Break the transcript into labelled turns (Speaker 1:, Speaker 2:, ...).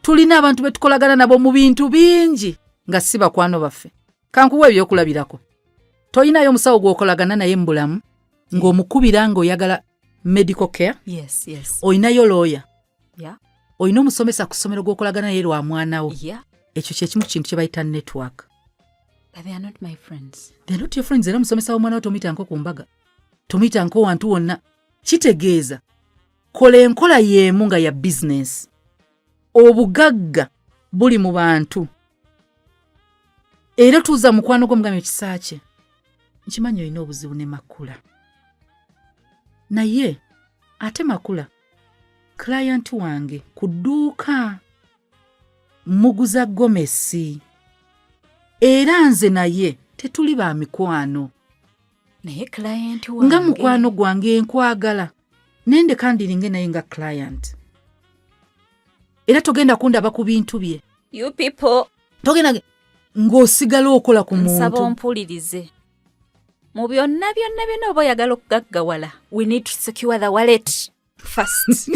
Speaker 1: tulina abantu betukolagana nabo mu bintu bingi nga si bakwano baffe. Kankuwa ebyokulabirako. Toyinayo musawo gwokolagana naye mu bulamu ng'omukubira ng'oyagala medical care.
Speaker 2: Yes.
Speaker 1: Oyinayo lawyer.
Speaker 2: Yeah.
Speaker 1: Oyina omusomesa ku ssomero gw'okolagana naye lwa mwana wo.
Speaker 2: Yeah.
Speaker 1: Ekyo kye kimu ku kintu kye bayita network.
Speaker 2: But they are not my friends.
Speaker 1: They are not your friends. Era musomesa w'omwana wo tomuyita nko ku mbaga. Tomuyita nko wantu wonna. Kitegeeza kola enkola y'emu nga ya business. Obugagga buli mu bantu. Era tuuza mukwano gwo mugambe ekisa kye. Nkimanyi olina obuzibu ne Makula. Naye ate Makula client wange ku dduuka muguza gomesi. Era nze naye tetuli ba mikwano.
Speaker 2: Naye client wange
Speaker 1: nga mukwano gwange nkwagala. Nende kandiringe naye nga client. Era togenda kundaba ku bintu bye.
Speaker 2: You people.
Speaker 1: Togenda ng'osigala okola ku muntu.
Speaker 2: Nsaba ompulirize. Mu byonna oba oyagala okugaggawala. We need to secure the wallet first.